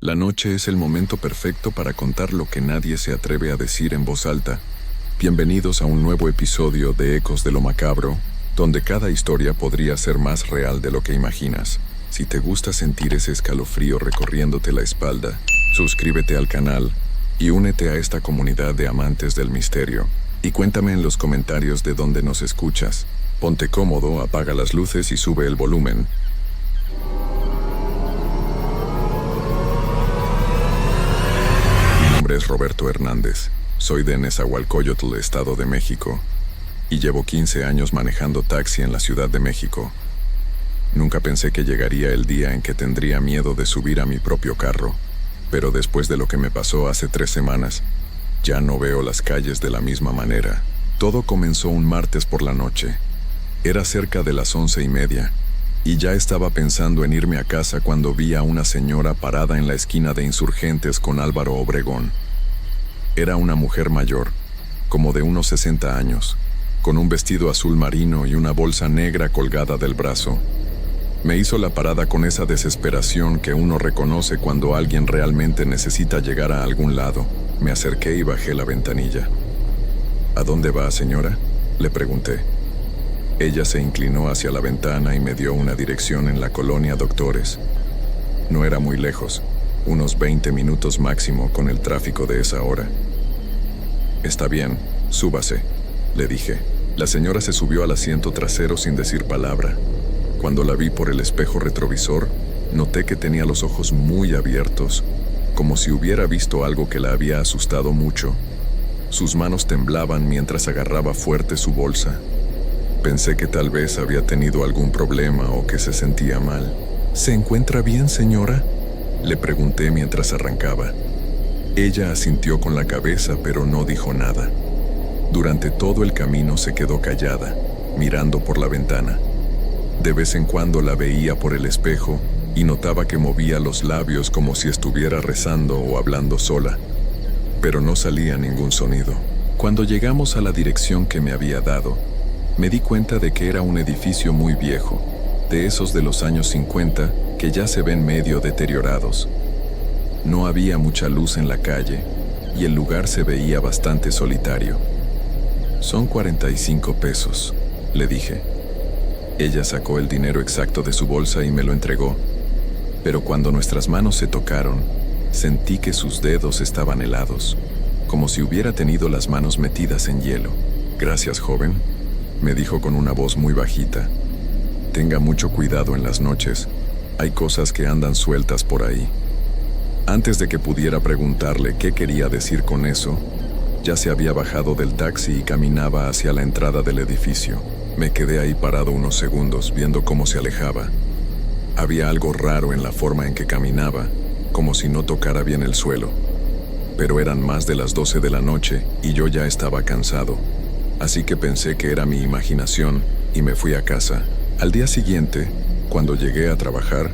La noche es el momento perfecto para contar lo que nadie se atreve a decir en voz alta. Bienvenidos a un nuevo episodio de Ecos de lo Macabro, donde cada historia podría ser más real de lo que imaginas. Si te gusta sentir ese escalofrío recorriéndote la espalda, suscríbete al canal y únete a esta comunidad de amantes del misterio. Y cuéntame en los comentarios de dónde nos escuchas. Ponte cómodo, apaga las luces y sube el volumen. Mi nombre es Roberto Hernández. Soy de Nezahualcóyotl, Estado de México, y llevo 15 años manejando taxi en la Ciudad de México. Nunca pensé que llegaría el día en que tendría miedo de subir a mi propio carro, pero después de lo que me pasó hace 3 semanas, ya no veo las calles de la misma manera. Todo comenzó un martes por la noche. Era cerca de las 11:30, y ya estaba pensando en irme a casa cuando vi a una señora parada en la esquina de Insurgentes con Álvaro Obregón. Era una mujer mayor, como de unos 60 años, con un vestido azul marino y una bolsa negra colgada del brazo. Me hizo la parada con esa desesperación que uno reconoce cuando alguien realmente necesita llegar a algún lado. Me acerqué y bajé la ventanilla. ¿A dónde va, señora?, le pregunté. Ella se inclinó hacia la ventana y me dio una dirección en la colonia Doctores. No era muy lejos, unos 20 minutos máximo con el tráfico de esa hora. Está bien, súbase, le dije. La señora se subió al asiento trasero sin decir palabra. Cuando la vi por el espejo retrovisor, noté que tenía los ojos muy abiertos, como si hubiera visto algo que la había asustado mucho. Sus manos temblaban mientras agarraba fuerte su bolsa. Pensé que tal vez había tenido algún problema o que se sentía mal. ¿Se encuentra bien, señora?, le pregunté mientras arrancaba. Ella asintió con la cabeza, pero no dijo nada. Durante todo el camino se quedó callada, mirando por la ventana. De vez en cuando la veía por el espejo y notaba que movía los labios como si estuviera rezando o hablando sola, pero no salía ningún sonido. Cuando llegamos a la dirección que me había dado, me di cuenta de que era un edificio muy viejo, de esos de los años 50 que ya se ven medio deteriorados. No había mucha luz en la calle y el lugar se veía bastante solitario. Son 45 pesos, le dije. Ella sacó el dinero exacto de su bolsa y me lo entregó, pero cuando nuestras manos se tocaron, sentí que sus dedos estaban helados, como si hubiera tenido las manos metidas en hielo. Gracias, joven, me dijo con una voz muy bajita. Tenga mucho cuidado en las noches, hay cosas que andan sueltas por ahí. Antes de que pudiera preguntarle qué quería decir con eso, ya se había bajado del taxi y caminaba hacia la entrada del edificio. Me quedé ahí parado unos segundos viendo cómo se alejaba. Había algo raro en la forma en que caminaba, como si no tocara bien el suelo. Pero eran más de las 12 de la noche y yo ya estaba cansado. Así que pensé que era mi imaginación y me fui a casa. Al día siguiente, cuando llegué a trabajar,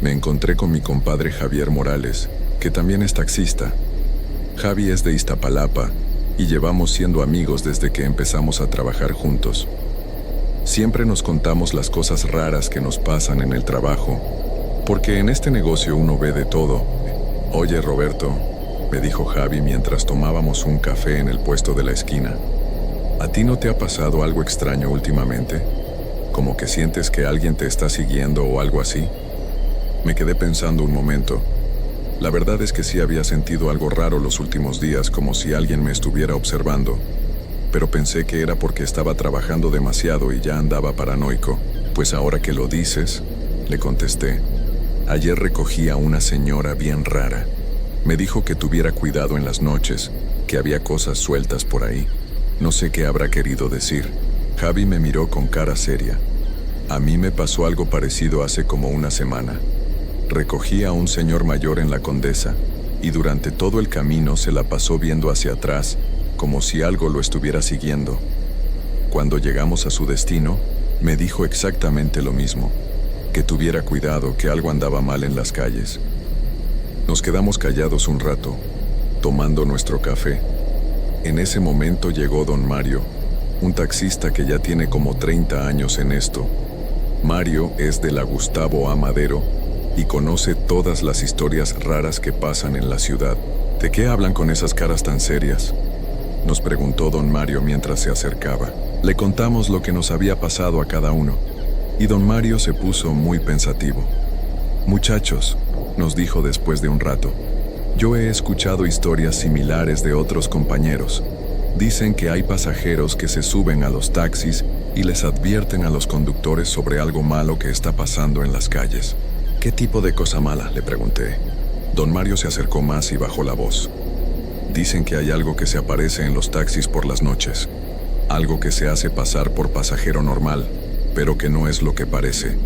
me encontré con mi compadre Javier Morales, que también es taxista. Javi es de Iztapalapa y llevamos siendo amigos desde que empezamos a trabajar juntos. Siempre nos contamos las cosas raras que nos pasan en el trabajo, porque en este negocio uno ve de todo. Oye, Roberto, me dijo Javi mientras tomábamos un café en el puesto de la esquina. ¿A ti no te ha pasado algo extraño últimamente? ¿Como que sientes que alguien te está siguiendo o algo así? Me quedé pensando un momento. La verdad es que sí había sentido algo raro los últimos días, como si alguien me estuviera observando. Pero pensé que era porque estaba trabajando demasiado y ya andaba paranoico. Pues ahora que lo dices, le contesté. Ayer recogí a una señora bien rara. Me dijo que tuviera cuidado en las noches, que había cosas sueltas por ahí. No sé qué habrá querido decir. Javi me miró con cara seria. A mí me pasó algo parecido hace como una semana. Recogí a un señor mayor en la Condesa, y durante todo el camino se la pasó viendo hacia atrás, como si algo lo estuviera siguiendo. Cuando llegamos a su destino, me dijo exactamente lo mismo, que tuviera cuidado, que algo andaba mal en las calles. Nos quedamos callados un rato, tomando nuestro café. En ese momento llegó don Mario, un taxista que ya tiene como 30 años en esto. Mario es de la Gustavo A. Madero y conoce todas las historias raras que pasan en la ciudad. ¿De qué hablan con esas caras tan serias?, nos preguntó don Mario mientras se acercaba. Le contamos lo que nos había pasado a cada uno, y don Mario se puso muy pensativo. Muchachos, nos dijo después de un rato, yo he escuchado historias similares de otros compañeros. Dicen que hay pasajeros que se suben a los taxis y les advierten a los conductores sobre algo malo que está pasando en las calles. ¿Qué tipo de cosa mala?, le pregunté. Don Mario se acercó más y bajó la voz. Dicen que hay algo que se aparece en los taxis por las noches. Algo que se hace pasar por pasajero normal, pero que no es lo que parece.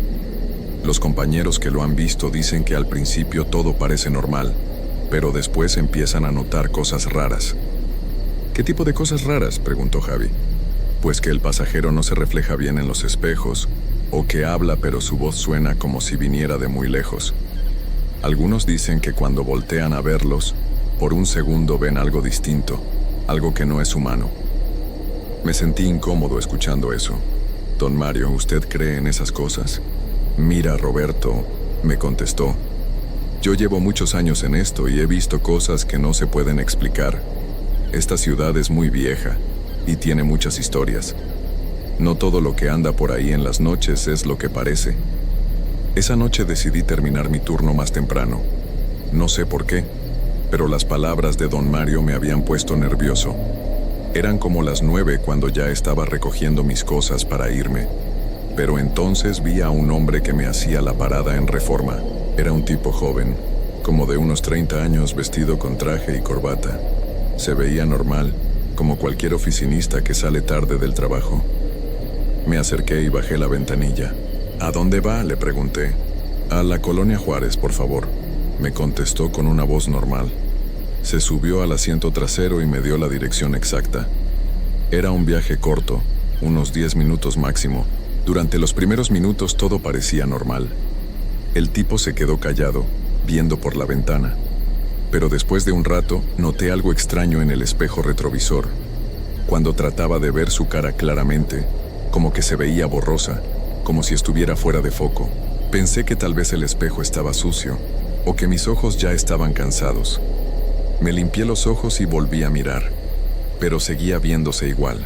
Los compañeros que lo han visto dicen que al principio todo parece normal, pero después empiezan a notar cosas raras. ¿Qué tipo de cosas raras?, preguntó Javi. Pues que el pasajero no se refleja bien en los espejos, o que habla pero su voz suena como si viniera de muy lejos. Algunos dicen que cuando voltean a verlos, por un segundo ven algo distinto, algo que no es humano. Me sentí incómodo escuchando eso. Don Mario, ¿usted cree en esas cosas? Mira, Roberto, me contestó. Yo llevo muchos años en esto y he visto cosas que no se pueden explicar. Esta ciudad es muy vieja y tiene muchas historias. No todo lo que anda por ahí en las noches es lo que parece. Esa noche decidí terminar mi turno más temprano. No sé por qué, pero las palabras de don Mario me habían puesto nervioso. Eran como las 9 cuando ya estaba recogiendo mis cosas para irme. Pero entonces vi a un hombre que me hacía la parada en Reforma. Era un tipo joven, como de unos 30 años, vestido con traje y corbata. Se veía normal, como cualquier oficinista que sale tarde del trabajo. Me acerqué y bajé la ventanilla. ¿A dónde va?, le pregunté. A la Colonia Juárez, por favor, me contestó con una voz normal. Se subió al asiento trasero y me dio la dirección exacta. Era un viaje corto, unos 10 minutos máximo. Durante los primeros minutos todo parecía normal. El tipo se quedó callado, viendo por la ventana. Pero después de un rato, noté algo extraño en el espejo retrovisor. Cuando trataba de ver su cara claramente, como que se veía borrosa, como si estuviera fuera de foco. Pensé que tal vez el espejo estaba sucio, o que mis ojos ya estaban cansados. Me limpié los ojos y volví a mirar, pero seguía viéndose igual.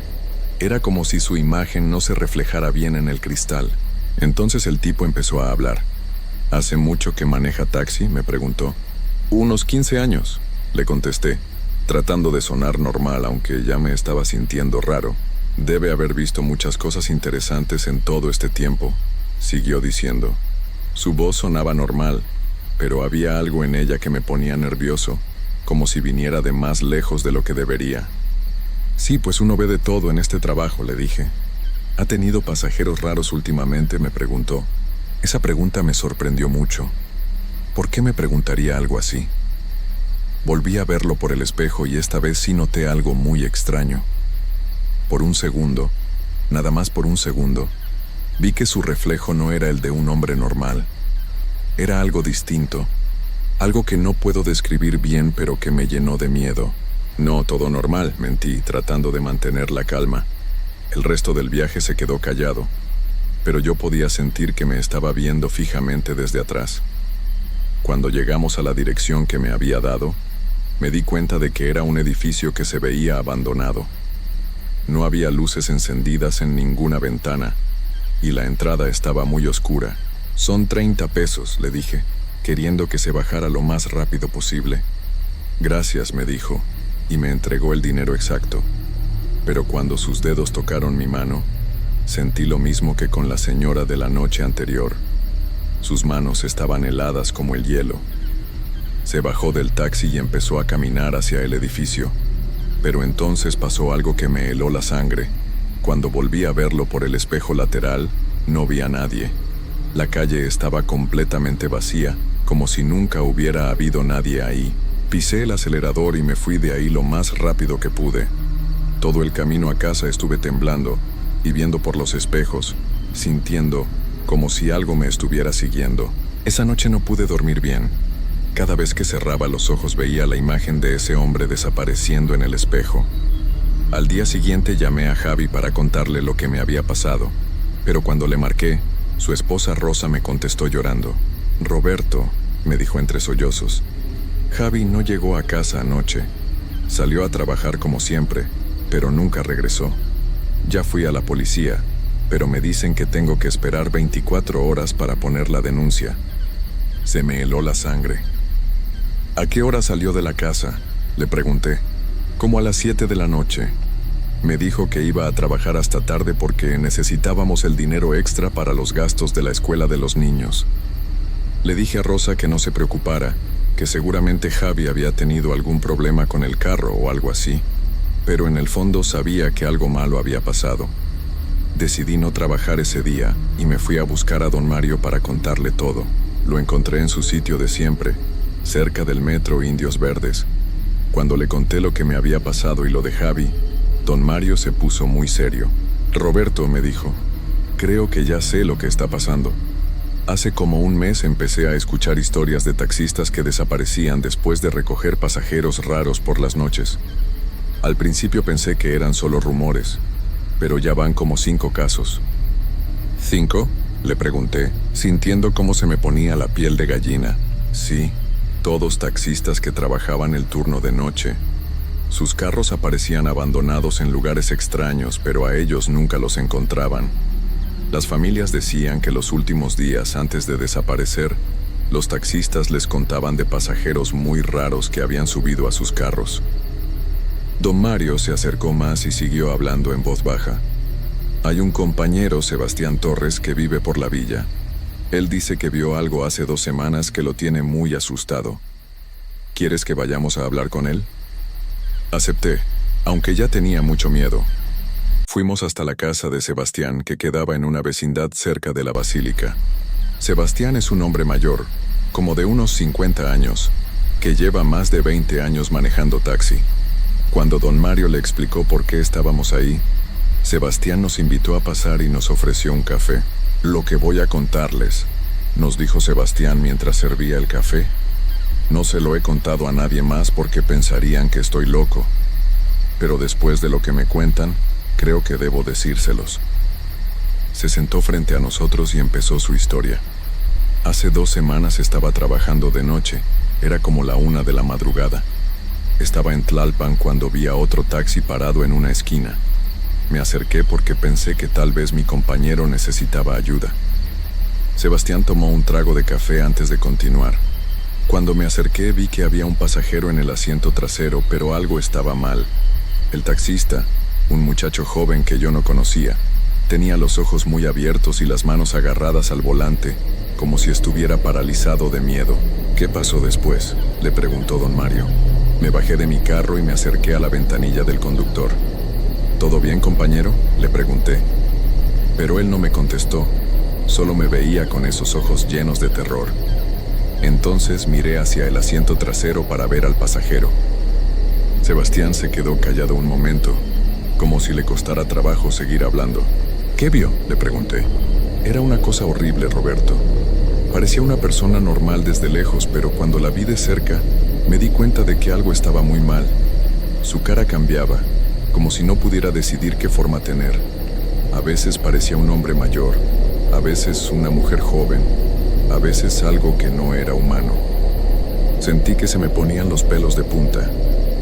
Era como si su imagen no se reflejara bien en el cristal. Entonces el tipo empezó a hablar. ¿Hace mucho que maneja taxi?, me preguntó. Unos 15 años, le contesté, tratando de sonar normal, aunque ya me estaba sintiendo raro. Debe haber visto muchas cosas interesantes en todo este tiempo, siguió diciendo. Su voz sonaba normal, pero había algo en ella que me ponía nervioso, como si viniera de más lejos de lo que debería. Sí, pues uno ve de todo en este trabajo, le dije. ¿Ha tenido pasajeros raros últimamente?, me preguntó. Esa pregunta me sorprendió mucho. ¿Por qué me preguntaría algo así? Volví a verlo por el espejo y esta vez sí noté algo muy extraño. Por un segundo, nada más por un segundo, vi que su reflejo no era el de un hombre normal. Era algo distinto, algo que no puedo describir bien, pero que me llenó de miedo. No, todo normal, mentí, tratando de mantener la calma. El resto del viaje se quedó callado, pero yo podía sentir que me estaba viendo fijamente desde atrás. Cuando llegamos a la dirección que me había dado, me di cuenta de que era un edificio que se veía abandonado. No había luces encendidas en ninguna ventana, y la entrada estaba muy oscura. Son 30 pesos, le dije, queriendo que se bajara lo más rápido posible. Gracias, me dijo, y me entregó el dinero exacto. Pero cuando sus dedos tocaron mi mano, sentí lo mismo que con la señora de la noche anterior. Sus manos estaban heladas como el hielo. Se bajó del taxi y empezó a caminar hacia el edificio. Pero entonces pasó algo que me heló la sangre. Cuando volví a verlo por el espejo lateral, no vi a nadie. La calle estaba completamente vacía, como si nunca hubiera habido nadie ahí. Pisé el acelerador y me fui de ahí lo más rápido que pude. Todo el camino a casa estuve temblando y viendo por los espejos, sintiendo como si algo me estuviera siguiendo. Esa noche no pude dormir bien. Cada vez que cerraba los ojos veía la imagen de ese hombre desapareciendo en el espejo. Al día siguiente llamé a Javi para contarle lo que me había pasado, pero cuando le marqué, su esposa Rosa me contestó llorando. Roberto, me dijo entre sollozos, Javi no llegó a casa anoche. Salió a trabajar como siempre, pero nunca regresó. Ya fui a la policía, pero me dicen que tengo que esperar 24 horas para poner la denuncia. Se me heló la sangre. ¿A qué hora salió de la casa?, le pregunté. Como a las 7 de la noche. Me dijo que iba a trabajar hasta tarde porque necesitábamos el dinero extra para los gastos de la escuela de los niños. Le dije a Rosa que no se preocupara, que seguramente Javi había tenido algún problema con el carro o algo así, pero en el fondo sabía que algo malo había pasado. Decidí no trabajar ese día y me fui a buscar a don Mario para contarle todo. Lo encontré en su sitio de siempre, cerca del metro Indios Verdes. Cuando le conté lo que me había pasado y lo de Javi, don Mario se puso muy serio. Roberto, me dijo, creo que ya sé lo que está pasando. Hace como un mes empecé a escuchar historias de taxistas que desaparecían después de recoger pasajeros raros por las noches. Al principio pensé que eran solo rumores, pero ya van como 5 casos. ¿5? Le pregunté, sintiendo cómo se me ponía la piel de gallina. Sí, todos taxistas que trabajaban el turno de noche. Sus carros aparecían abandonados en lugares extraños, pero a ellos nunca los encontraban. Las familias decían que los últimos días antes de desaparecer, los taxistas les contaban de pasajeros muy raros que habían subido a sus carros. Don Mario se acercó más y siguió hablando en voz baja. Hay un compañero, Sebastián Torres, que vive por la villa. Él dice que vio algo hace 2 semanas que lo tiene muy asustado. ¿Quieres que vayamos a hablar con él? Acepté, aunque ya tenía mucho miedo. Fuimos hasta la casa de Sebastián, que quedaba en una vecindad cerca de la basílica. Sebastián es un hombre mayor, como de unos 50 años, que lleva más de 20 años manejando taxi. Cuando don Mario le explicó por qué estábamos ahí, Sebastián nos invitó a pasar y nos ofreció un café. Lo que voy a contarles, nos dijo Sebastián mientras servía el café. No se lo he contado a nadie más porque pensarían que estoy loco. Pero después de lo que me cuentan, creo que debo decírselos. Se sentó frente a nosotros y empezó su historia. Hace 2 semanas estaba trabajando de noche, era como la 1 de la madrugada. Estaba en Tlalpan cuando vi a otro taxi parado en una esquina. Me acerqué porque pensé que tal vez mi compañero necesitaba ayuda. Sebastián tomó un trago de café antes de continuar. Cuando me acerqué vi que había un pasajero en el asiento trasero, pero algo estaba mal. El taxista, un muchacho joven que yo no conocía, tenía los ojos muy abiertos y las manos agarradas al volante, como si estuviera paralizado de miedo. ¿Qué pasó después?, le preguntó don Mario. Me bajé de mi carro y me acerqué a la ventanilla del conductor. ¿Todo bien, compañero?, le pregunté. Pero él no me contestó, solo me veía con esos ojos llenos de terror. Entonces miré hacia el asiento trasero para ver al pasajero. Sebastián se quedó callado un momento, como si le costara trabajo seguir hablando. ¿Qué vio?, le pregunté. Era una cosa horrible, Roberto. Parecía una persona normal desde lejos, pero cuando la vi de cerca, me di cuenta de que algo estaba muy mal. Su cara cambiaba, como si no pudiera decidir qué forma tener. A veces parecía un hombre mayor, a veces una mujer joven, a veces algo que no era humano. Sentí que se me ponían los pelos de punta.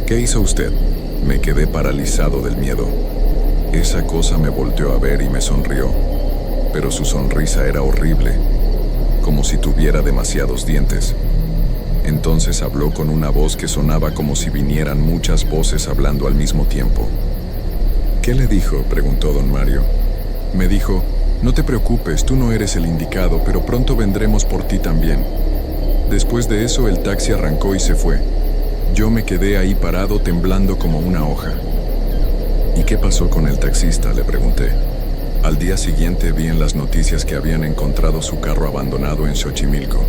¿Qué hizo usted?, me quedé paralizado del miedo. Esa cosa me volteó a ver y me sonrió, pero su sonrisa era horrible, como si tuviera demasiados dientes. Entonces habló con una voz que sonaba como si vinieran muchas voces hablando al mismo tiempo. ¿Qué le dijo?, preguntó don Mario. Me dijo, no te preocupes, tú no eres el indicado, pero pronto vendremos por ti también. Después de eso el taxi arrancó y se fue. Yo me quedé ahí parado temblando como una hoja. ¿Y qué pasó con el taxista?, le pregunté. Al día siguiente vi en las noticias que habían encontrado su carro abandonado en Xochimilco.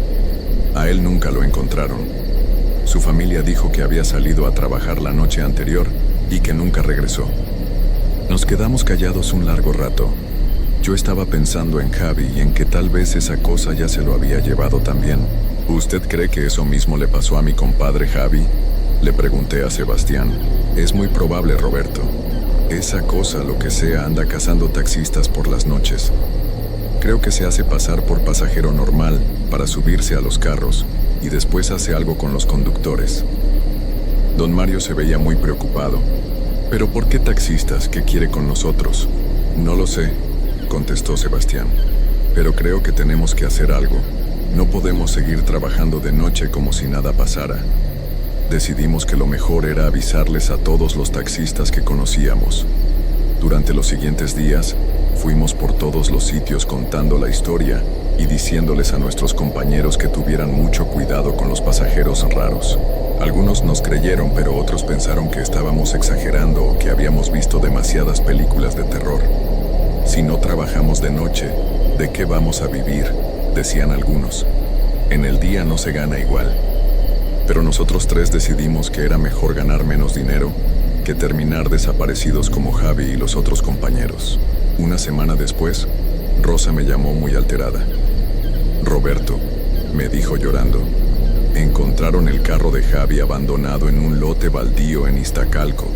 A él nunca lo encontraron. Su familia dijo que había salido a trabajar la noche anterior y que nunca regresó. Nos quedamos callados un largo rato. Yo estaba pensando en Javi y en que tal vez esa cosa ya se lo había llevado también. ¿Usted cree que eso mismo le pasó a mi compadre Javi?, le pregunté a Sebastián. Es muy probable, Roberto. Esa cosa, lo que sea, anda cazando taxistas por las noches. Creo que se hace pasar por pasajero normal para subirse a los carros y después hace algo con los conductores. Don Mario se veía muy preocupado. ¿Pero por qué taxistas? ¿Qué quiere con nosotros? No lo sé, contestó Sebastián. Pero creo que tenemos que hacer algo. No podemos seguir trabajando de noche como si nada pasara. Decidimos que lo mejor era avisarles a todos los taxistas que conocíamos. Durante los siguientes días, fuimos por todos los sitios contando la historia y diciéndoles a nuestros compañeros que tuvieran mucho cuidado con los pasajeros raros. Algunos nos creyeron, pero otros pensaron que estábamos exagerando o que habíamos visto demasiadas películas de terror. Si no trabajamos de noche, ¿de qué vamos a vivir?, decían algunos. En el día no se gana igual. Pero nosotros tres decidimos que era mejor ganar menos dinero que terminar desaparecidos como Javi y los otros compañeros. Una semana después, Rosa me llamó muy alterada. Roberto, me dijo llorando, encontraron el carro de Javi abandonado en un lote baldío en Iztacalco,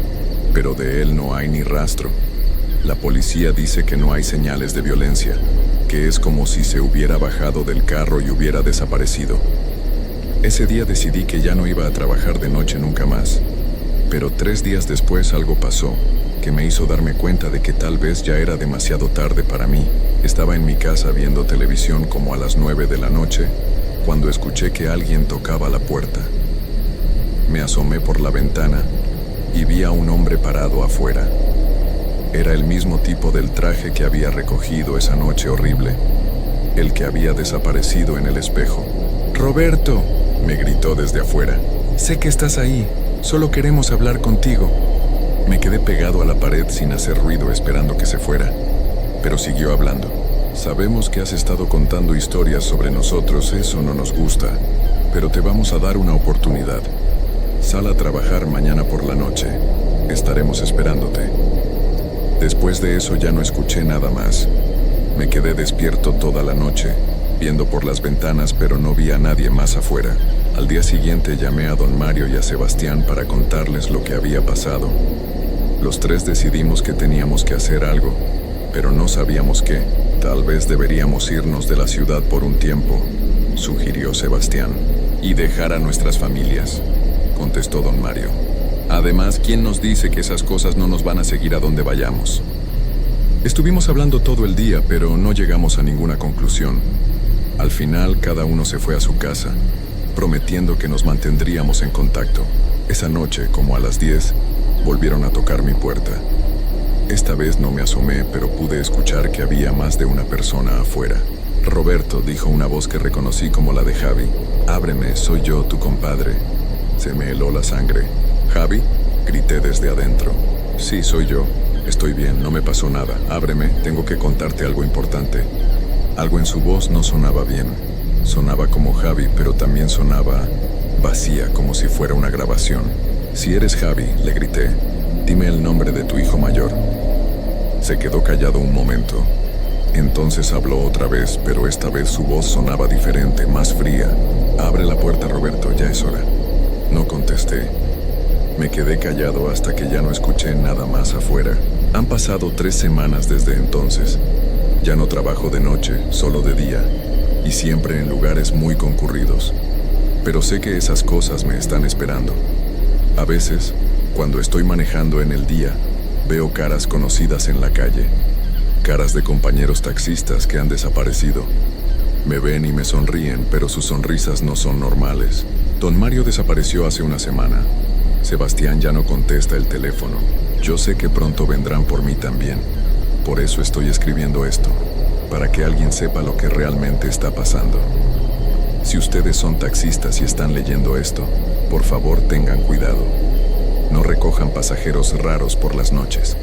pero de él no hay ni rastro. La policía dice que no hay señales de violencia, que es como si se hubiera bajado del carro y hubiera desaparecido. Ese día decidí que ya no iba a trabajar de noche nunca más. Pero 3 días después algo pasó, que me hizo darme cuenta de que tal vez ya era demasiado tarde para mí. Estaba en mi casa viendo televisión como a las 9 de la noche, cuando escuché que alguien tocaba la puerta. Me asomé por la ventana y vi a un hombre parado afuera. Era el mismo tipo del traje que había recogido esa noche horrible, el que había desaparecido en el espejo. «Roberto», me gritó desde afuera, «sé que estás ahí, solo queremos hablar contigo». Me quedé pegado a la pared sin hacer ruido esperando que se fuera, pero siguió hablando. «Sabemos que has estado contando historias sobre nosotros, eso no nos gusta, pero te vamos a dar una oportunidad. Sal a trabajar mañana por la noche, estaremos esperándote». Después de eso ya no escuché nada más. Me quedé despierto toda la noche, viendo por las ventanas, pero no vi a nadie más afuera. Al día siguiente llamé a don Mario y a Sebastián para contarles lo que había pasado. Los tres decidimos que teníamos que hacer algo, pero no sabíamos qué. Tal vez deberíamos irnos de la ciudad por un tiempo, sugirió Sebastián. Y dejar a nuestras familias, contestó don Mario. Además, ¿quién nos dice que esas cosas no nos van a seguir a donde vayamos? Estuvimos hablando todo el día, pero no llegamos a ninguna conclusión. Al final, cada uno se fue a su casa, prometiendo que nos mantendríamos en contacto. Esa noche, como a las 10, volvieron a tocar mi puerta. Esta vez no me asomé, pero pude escuchar que había más de una persona afuera. «Roberto», dijo una voz que reconocí como la de Javi. «Ábreme, soy yo, tu compadre». Se me heló la sangre. «¿Javi?», grité desde adentro. «Sí, soy yo. Estoy bien, no me pasó nada. Ábreme, tengo que contarte algo importante». Algo en su voz no sonaba bien. Sonaba como Javi, pero también sonaba vacía, como si fuera una grabación. «Si eres Javi», le grité, «dime el nombre de tu hijo mayor». Se quedó callado un momento. Entonces habló otra vez, pero esta vez su voz sonaba diferente, más fría. «Abre la puerta, Roberto, ya es hora». No contesté. Me quedé callado hasta que ya no escuché nada más afuera. Han pasado 3 semanas desde entonces. Ya no trabajo de noche, solo de día, y siempre en lugares muy concurridos. Pero sé que esas cosas me están esperando. A veces, cuando estoy manejando en el día, veo caras conocidas en la calle. Caras de compañeros taxistas que han desaparecido. Me ven y me sonríen, pero sus sonrisas no son normales. Don Mario desapareció hace una semana. Sebastián ya no contesta el teléfono. Yo sé que pronto vendrán por mí también. Por eso estoy escribiendo esto, para que alguien sepa lo que realmente está pasando. Si ustedes son taxistas y están leyendo esto, por favor tengan cuidado. No recojan pasajeros raros por las noches.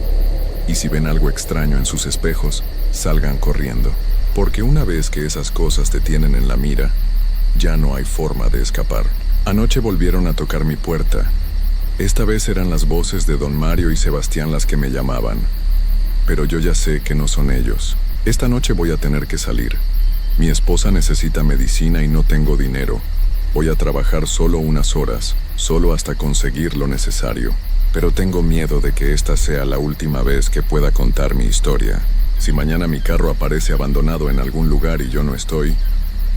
Y si ven algo extraño en sus espejos, salgan corriendo. Porque una vez que esas cosas te tienen en la mira, ya no hay forma de escapar. Anoche volvieron a tocar mi puerta. Esta vez eran las voces de don Mario y Sebastián las que me llamaban. Pero yo ya sé que no son ellos. Esta noche voy a tener que salir. Mi esposa necesita medicina y no tengo dinero. Voy a trabajar solo unas horas, solo hasta conseguir lo necesario. Pero tengo miedo de que esta sea la última vez que pueda contar mi historia. Si mañana mi carro aparece abandonado en algún lugar y yo no estoy,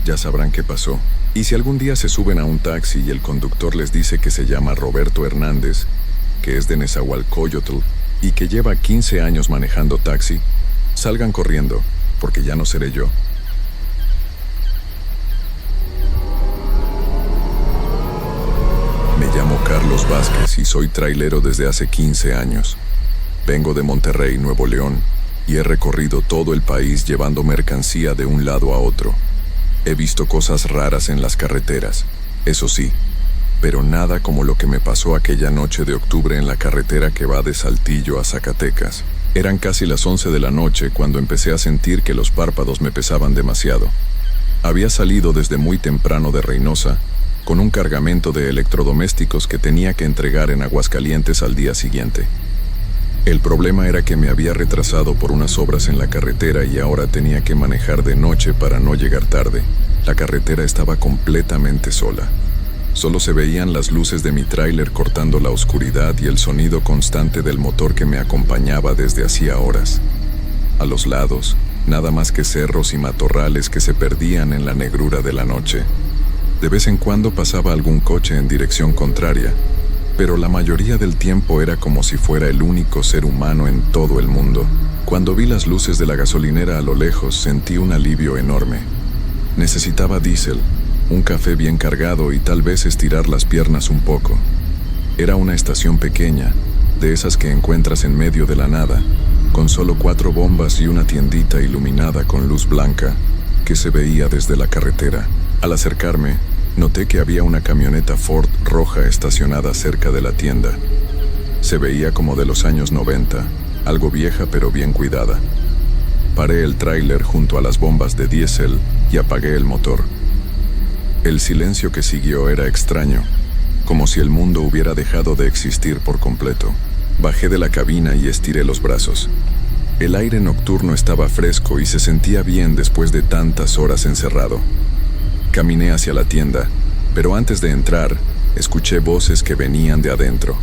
Ya sabrán qué pasó. Y si algún día se suben a un taxi y el conductor les dice que se llama Roberto Hernández, que es de Nezahualcóyotl y que lleva 15 años manejando taxi, salgan corriendo, porque ya no seré yo. Me llamo Carlos Vázquez y soy trailero desde hace 15 años. Vengo de Monterrey, Nuevo León, y he recorrido todo el país llevando mercancía de un lado a otro. He visto cosas raras en las carreteras, eso sí, pero nada como lo que me pasó aquella noche de octubre en la carretera que va de Saltillo a Zacatecas. Eran casi las 11 de la noche cuando empecé a sentir que los párpados me pesaban demasiado. Había salido desde muy temprano de Reynosa, con un cargamento de electrodomésticos que tenía que entregar en Aguascalientes al día siguiente. El problema era que me había retrasado por unas obras en la carretera y ahora tenía que manejar de noche para no llegar tarde. La carretera estaba completamente sola. Solo se veían las luces de mi tráiler cortando la oscuridad y el sonido constante del motor que me acompañaba desde hacía horas. A los lados, nada más que cerros y matorrales que se perdían en la negrura de la noche. De vez en cuando pasaba algún coche en dirección contraria, pero la mayoría del tiempo era como si fuera el único ser humano en todo el mundo. Cuando vi las luces de la gasolinera a lo lejos, sentí un alivio enorme. Necesitaba diésel, un café bien cargado y tal vez estirar las piernas un poco. Era una estación pequeña, de esas que encuentras en medio de la nada, con solo 4 bombas y una tiendita iluminada con luz blanca que se veía desde la carretera. Al acercarme, noté que había una camioneta Ford roja estacionada cerca de la tienda. Se veía como de los años 90, algo vieja pero bien cuidada. Paré el tráiler junto a las bombas de diésel y apagué el motor. El silencio que siguió era extraño, como si el mundo hubiera dejado de existir por completo. Bajé de la cabina y estiré los brazos. El aire nocturno estaba fresco y se sentía bien después de tantas horas encerrado. Caminé hacia la tienda, pero antes de entrar, escuché voces que venían de adentro.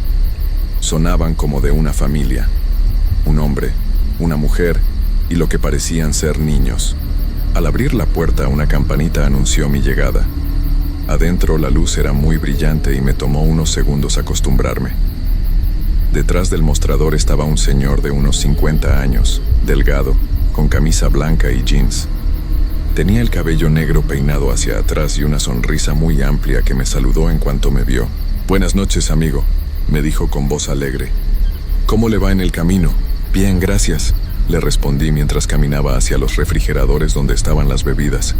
Sonaban como de una familia. Un hombre, una mujer y lo que parecían ser niños. Al abrir la puerta, una campanita anunció mi llegada. Adentro la luz era muy brillante y me tomó unos segundos acostumbrarme. Detrás del mostrador estaba un señor de unos 50 años, delgado, con camisa blanca y jeans. Tenía el cabello negro peinado hacia atrás y una sonrisa muy amplia que me saludó en cuanto me vio. «Buenas noches, amigo», me dijo con voz alegre. «¿Cómo le va en el camino?» «Bien, gracias», le respondí mientras caminaba hacia los refrigeradores donde estaban las bebidas.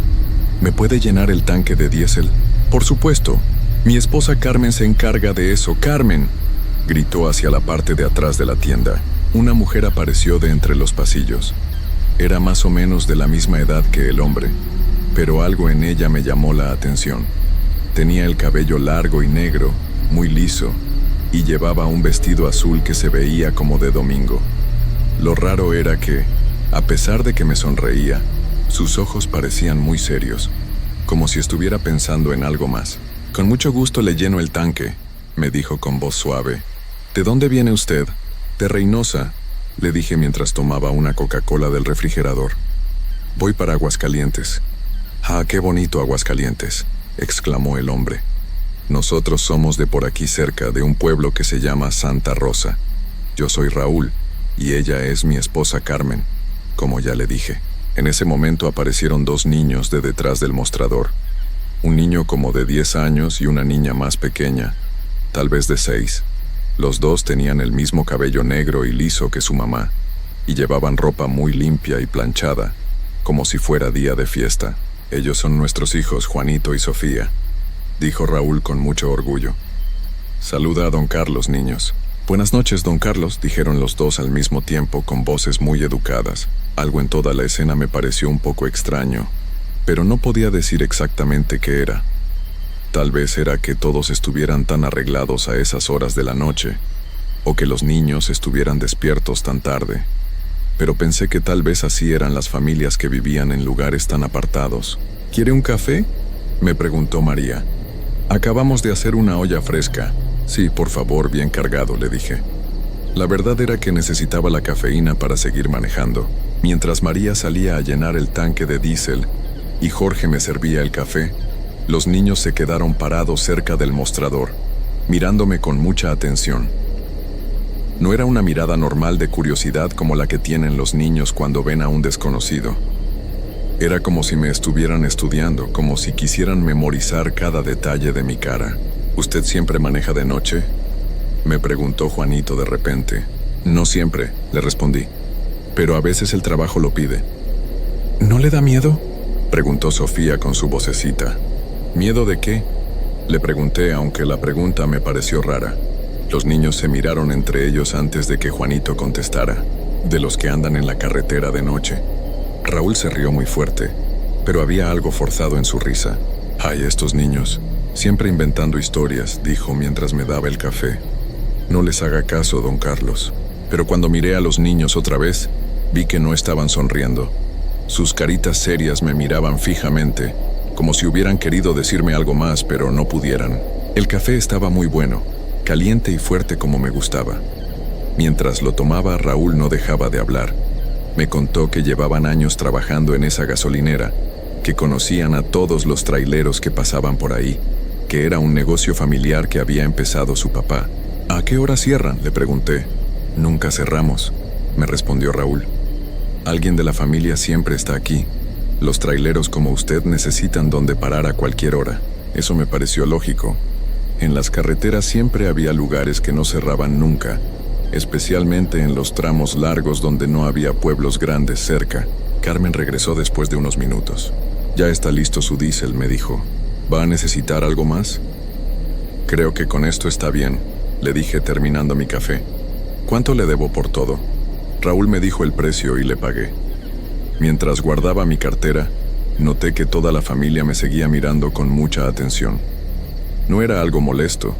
«¿Me puede llenar el tanque de diésel?» «Por supuesto. Mi esposa Carmen se encarga de eso. ¡Carmen!», gritó hacia la parte de atrás de la tienda. Una mujer apareció de entre los pasillos. Era más o menos de la misma edad que el hombre, pero algo en ella me llamó la atención. Tenía el cabello largo y negro, muy liso, y llevaba un vestido azul que se veía como de domingo. Lo raro era que, a pesar de que me sonreía, sus ojos parecían muy serios, como si estuviera pensando en algo más. «Con mucho gusto le lleno el tanque», me dijo con voz suave. «¿De dónde viene usted?» «De Reynosa», le dije mientras tomaba una Coca-Cola del refrigerador. «Voy para Aguascalientes». «Ah, qué bonito Aguascalientes», exclamó el hombre. «Nosotros somos de por aquí cerca, de un pueblo que se llama Santa Rosa. Yo soy Raúl, y ella es mi esposa Carmen, como ya le dije». En ese momento aparecieron 2 niños de detrás del mostrador. Un niño como de 10 años y una niña más pequeña, tal vez de 6. Los 2 tenían el mismo cabello negro y liso que su mamá, y llevaban ropa muy limpia y planchada, como si fuera día de fiesta. «Ellos son nuestros hijos, Juanito y Sofía», dijo Raúl con mucho orgullo. «Saluda a don Carlos, niños». «Buenas noches, don Carlos», dijeron los 2 al mismo tiempo con voces muy educadas. Algo en toda la escena me pareció un poco extraño, pero no podía decir exactamente qué era. Tal vez era que todos estuvieran tan arreglados a esas horas de la noche, o que los niños estuvieran despiertos tan tarde. Pero pensé que tal vez así eran las familias que vivían en lugares tan apartados. «¿Quiere un café?», me preguntó María. «Acabamos de hacer una olla fresca». «Sí, por favor, bien cargado», le dije. La verdad era que necesitaba la cafeína para seguir manejando. Mientras María salía a llenar el tanque de diésel, y Jorge me servía el café, los niños se quedaron parados cerca del mostrador, mirándome con mucha atención. No era una mirada normal de curiosidad como la que tienen los niños cuando ven a un desconocido. Era como si me estuvieran estudiando, como si quisieran memorizar cada detalle de mi cara. ¿Usted siempre maneja de noche?, me preguntó Juanito de repente. No siempre, le respondí, pero a veces el trabajo lo pide. ¿No le da miedo?, preguntó Sofía con su vocecita. ¿Miedo de qué?, le pregunté, aunque la pregunta me pareció rara. Los niños se miraron entre ellos antes de que Juanito contestara. De los que andan en la carretera de noche. Raúl se rió muy fuerte, pero había algo forzado en su risa. Ay, estos niños, siempre inventando historias, dijo mientras me daba el café. No les haga caso, don Carlos. Pero cuando miré a los niños otra vez, vi que no estaban sonriendo. Sus caritas serias me miraban fijamente, como si hubieran querido decirme algo más, pero no pudieran. El café estaba muy bueno, caliente y fuerte como me gustaba. Mientras lo tomaba, Raúl no dejaba de hablar. Me contó que llevaban años trabajando en esa gasolinera, que conocían a todos los traileros que pasaban por ahí, que era un negocio familiar que había empezado su papá. ¿A qué hora cierran?, le pregunté. Nunca cerramos, me respondió Raúl. Alguien de la familia siempre está aquí. Los traileros como usted necesitan donde parar a cualquier hora. Eso me pareció lógico. En las carreteras siempre había lugares que no cerraban nunca, especialmente en los tramos largos donde no había pueblos grandes cerca. Carmen regresó después de unos minutos. Ya está listo su diésel, me dijo. ¿Va a necesitar algo más? Creo que con esto está bien, le dije terminando mi café. ¿Cuánto le debo por todo? Raúl me dijo el precio y le pagué. Mientras guardaba mi cartera, noté que toda la familia me seguía mirando con mucha atención. No era algo molesto,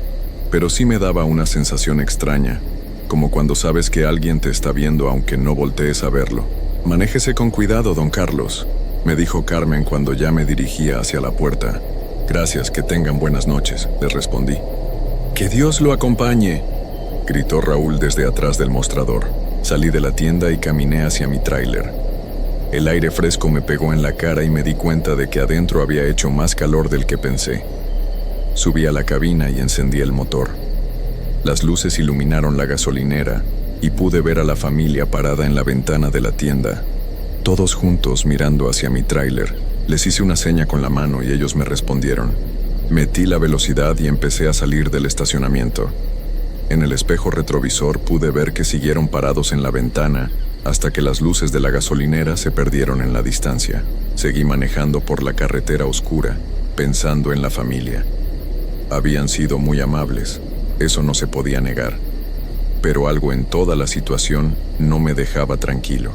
pero sí me daba una sensación extraña, como cuando sabes que alguien te está viendo aunque no voltees a verlo. Manéjese con cuidado, don Carlos, me dijo Carmen cuando ya me dirigía hacia la puerta. Gracias, que tengan buenas noches, le respondí. Que Dios lo acompañe, gritó Raúl desde atrás del mostrador. Salí de la tienda y caminé hacia mi tráiler. El aire fresco me pegó en la cara y me di cuenta de que adentro había hecho más calor del que pensé. Subí a la cabina y encendí el motor. Las luces iluminaron la gasolinera y pude ver a la familia parada en la ventana de la tienda, todos juntos mirando hacia mi tráiler. Les hice una seña con la mano y ellos me respondieron. Metí la velocidad y empecé a salir del estacionamiento. En el espejo retrovisor pude ver que siguieron parados en la ventana hasta que las luces de la gasolinera se perdieron en la distancia. Seguí manejando por la carretera oscura, pensando en la familia. Habían sido muy amables, eso no se podía negar. Pero algo en toda la situación no me dejaba tranquilo.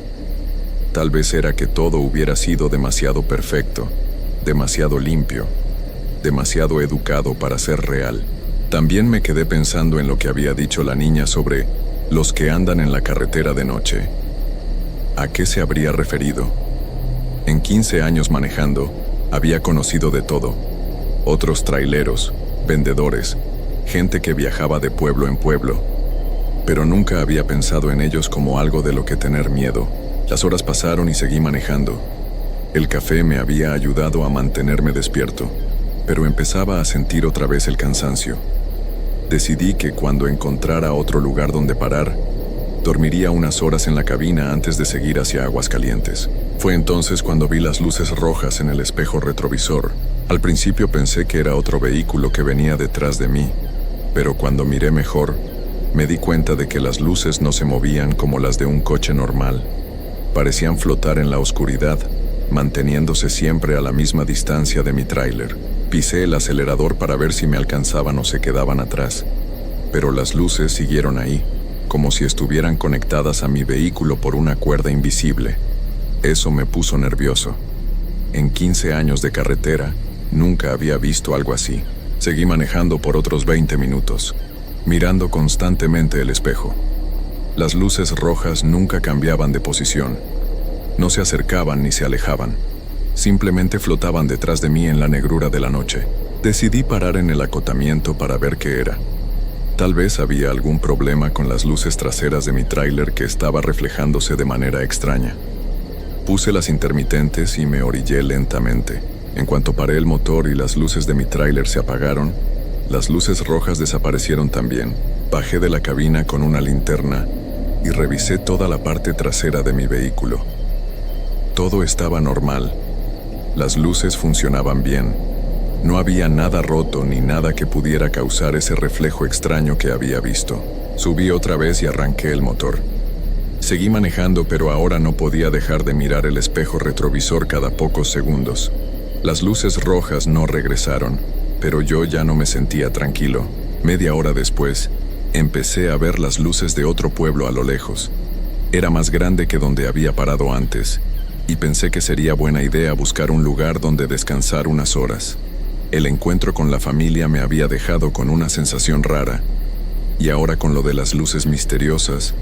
Tal vez era que todo hubiera sido demasiado perfecto, demasiado limpio, demasiado educado para ser real. También me quedé pensando en lo que había dicho la niña sobre los que andan en la carretera de noche. ¿A qué se habría referido? En 15 años manejando, había conocido de todo. Otros traileros, vendedores, gente que viajaba de pueblo en pueblo. Pero nunca había pensado en ellos como algo de lo que tener miedo. Las horas pasaron y seguí manejando. El café me había ayudado a mantenerme despierto, pero empezaba a sentir otra vez el cansancio. Decidí que cuando encontrara otro lugar donde parar, dormiría unas horas en la cabina antes de seguir hacia Aguascalientes. Fue entonces cuando vi las luces rojas en el espejo retrovisor. Al principio pensé que era otro vehículo que venía detrás de mí, pero cuando miré mejor, me di cuenta de que las luces no se movían como las de un coche normal. Parecían flotar en la oscuridad, manteniéndose siempre a la misma distancia de mi tráiler. Pisé el acelerador para ver si me alcanzaban o se quedaban atrás, pero las luces siguieron ahí, como si estuvieran conectadas a mi vehículo por una cuerda invisible. Eso me puso nervioso. En 15 años de carretera, nunca había visto algo así. Seguí manejando por otros 20 minutos, mirando constantemente el espejo. Las luces rojas nunca cambiaban de posición. No se acercaban ni se alejaban. Simplemente flotaban detrás de mí en la negrura de la noche. Decidí parar en el acotamiento para ver qué era. Tal vez había algún problema con las luces traseras de mi tráiler que estaba reflejándose de manera extraña. Puse las intermitentes y me orillé lentamente. En cuanto paré el motor y las luces de mi tráiler se apagaron, las luces rojas desaparecieron también. Bajé de la cabina con una linterna y revisé toda la parte trasera de mi vehículo. Todo estaba normal. Las luces funcionaban bien. No había nada roto ni nada que pudiera causar ese reflejo extraño que había visto. Subí otra vez y arranqué el motor. Seguí manejando, pero ahora no podía dejar de mirar el espejo retrovisor cada pocos segundos. Las luces rojas no regresaron, pero yo ya no me sentía tranquilo. Media hora después, empecé a ver las luces de otro pueblo a lo lejos. Era más grande que donde había parado antes, y pensé que sería buena idea buscar un lugar donde descansar unas horas. El encuentro con la familia me había dejado con una sensación rara, y ahora con lo de las luces misteriosas,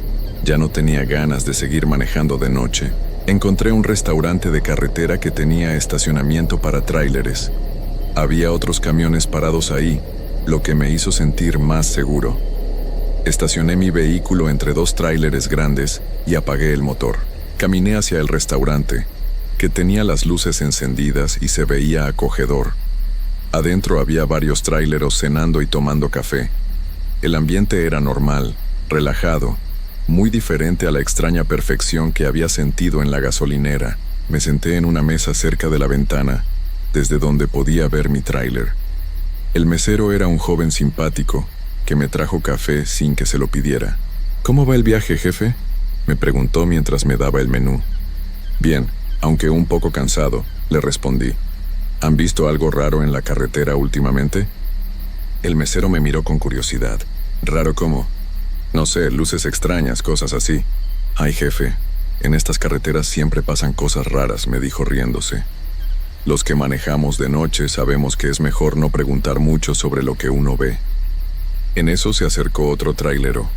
ya no tenía ganas de seguir manejando de noche. Encontré un restaurante de carretera que tenía estacionamiento para tráileres. Había otros camiones parados ahí, lo que me hizo sentir más seguro. Estacioné mi vehículo entre dos tráileres grandes y apagué el motor. Caminé hacia el restaurante, que tenía las luces encendidas y se veía acogedor. Adentro había varios tráileros cenando y tomando café. El ambiente era normal, relajado, muy diferente a la extraña perfección que había sentido en la gasolinera. Me senté en una mesa cerca de la ventana, desde donde podía ver mi tráiler. El mesero era un joven simpático, que me trajo café sin que se lo pidiera. «¿Cómo va el viaje, jefe?», me preguntó mientras me daba el menú. «Bien, aunque un poco cansado», le respondí. «¿Han visto algo raro en la carretera últimamente?». El mesero me miró con curiosidad. «¿Raro cómo?». «No sé, luces extrañas, cosas así». «Ay, jefe, en estas carreteras siempre pasan cosas raras», me dijo riéndose. «Los que manejamos de noche sabemos que es mejor no preguntar mucho sobre lo que uno ve». En eso se acercó otro trailero,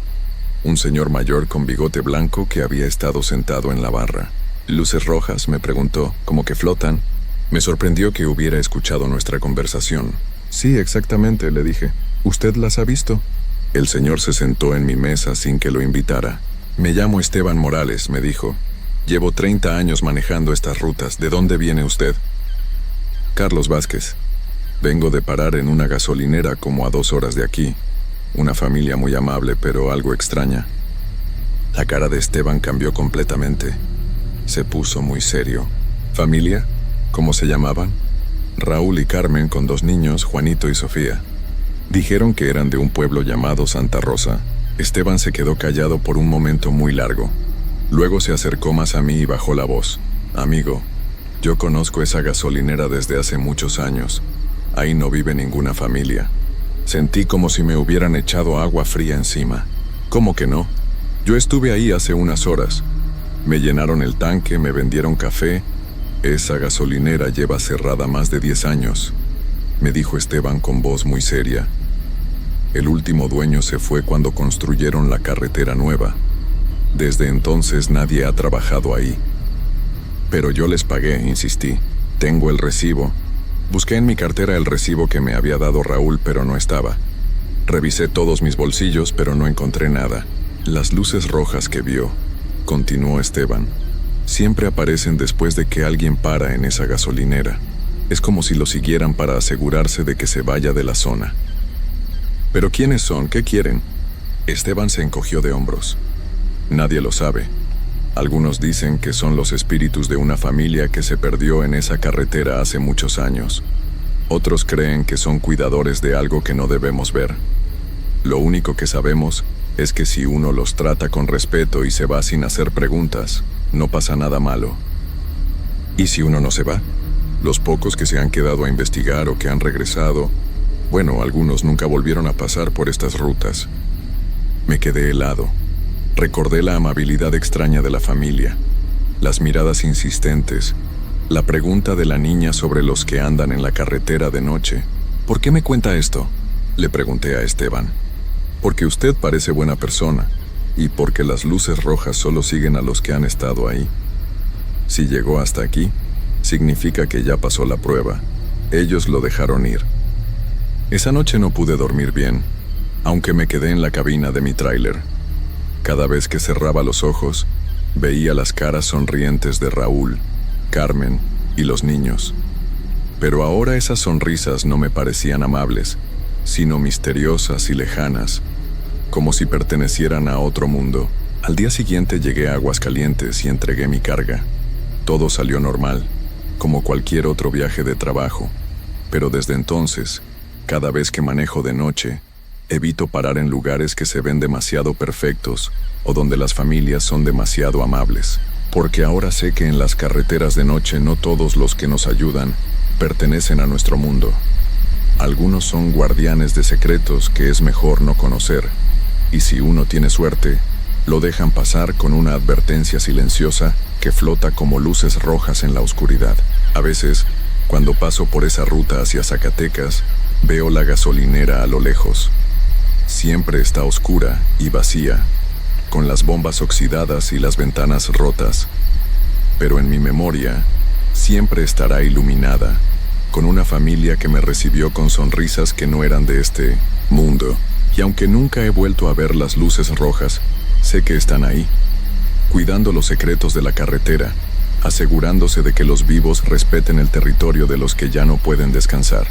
un señor mayor con bigote blanco que había estado sentado en la barra. «¿Luces rojas?», me preguntó, «¿como que flotan?». Me sorprendió que hubiera escuchado nuestra conversación. «Sí, exactamente», le dije. «¿Usted las ha visto?». El señor se sentó en mi mesa sin que lo invitara. «Me llamo Esteban Morales», me dijo. «Llevo 30 años manejando estas rutas. ¿De dónde viene usted?». «Carlos Vázquez. Vengo de parar en una gasolinera como a 2 horas de aquí. Una familia muy amable, pero algo extraña». La cara de Esteban cambió completamente. Se puso muy serio. «¿Familia? ¿Cómo se llamaban?». «Raúl y Carmen, con 2 niños, Juanito y Sofía. Dijeron que eran de un pueblo llamado Santa Rosa». Esteban se quedó callado por un momento muy largo. Luego se acercó más a mí y bajó la voz. «Amigo, yo conozco esa gasolinera desde hace muchos años. Ahí no vive ninguna familia». Sentí como si me hubieran echado agua fría encima. «¿Cómo que no? Yo estuve ahí hace unas horas. Me llenaron el tanque, me vendieron café. Esa gasolinera lleva cerrada más de 10 años», me dijo Esteban con voz muy seria. «El último dueño se fue cuando construyeron la carretera nueva. Desde entonces nadie ha trabajado ahí». «Pero yo les pagué», insistí. «Tengo el recibo». Busqué en mi cartera el recibo que me había dado Raúl, pero no estaba. Revisé todos mis bolsillos, pero no encontré nada. «Las luces rojas que vio», continuó Esteban, «siempre aparecen después de que alguien para en esa gasolinera. Es como si lo siguieran para asegurarse de que se vaya de la zona». «¿Pero quiénes son? ¿Qué quieren?». Esteban se encogió de hombros. «Nadie lo sabe. Algunos dicen que son los espíritus de una familia que se perdió en esa carretera hace muchos años. Otros creen que son cuidadores de algo que no debemos ver. Lo único que sabemos es que si uno los trata con respeto y se va sin hacer preguntas, no pasa nada malo». «¿Y si uno no se va?». «Los pocos que se han quedado a investigar o que han regresado, bueno, algunos nunca volvieron a pasar por estas rutas». Me quedé helado. Recordé la amabilidad extraña de la familia, las miradas insistentes, la pregunta de la niña sobre los que andan en la carretera de noche. «¿Por qué me cuenta esto?», le pregunté a Esteban. «Porque usted parece buena persona, y porque las luces rojas solo siguen a los que han estado ahí. Si llegó hasta aquí, significa que ya pasó la prueba. Ellos lo dejaron ir». Esa noche no pude dormir bien, aunque me quedé en la cabina de mi tráiler. Cada vez que cerraba los ojos, Veía las caras sonrientes de Raúl, Carmen y los niños. Pero ahora esas sonrisas no me parecían amables, sino misteriosas y lejanas, como si pertenecieran a otro mundo. Al día siguiente llegué a Aguascalientes y entregué mi carga. Todo salió normal, como cualquier otro viaje de trabajo, pero desde entonces, cada vez que manejo de noche, evito parar en lugares que se ven demasiado perfectos o donde las familias son demasiado amables, porque ahora sé que en las carreteras de noche no todos los que nos ayudan pertenecen a nuestro mundo. Algunos son guardianes de secretos que es mejor no conocer, y si uno tiene suerte, lo dejan pasar con una advertencia silenciosa que flota como luces rojas en la oscuridad. A veces, cuando paso por esa ruta hacia Zacatecas, veo la gasolinera a lo lejos. Siempre está oscura y vacía, con las bombas oxidadas y las ventanas rotas. Pero en mi memoria, siempre estará iluminada, con una familia que me recibió con sonrisas que no eran de este mundo. Y aunque nunca he vuelto a ver las luces rojas, sé que están ahí, cuidando los secretos de la carretera, asegurándose de que los vivos respeten el territorio de los que ya no pueden descansar.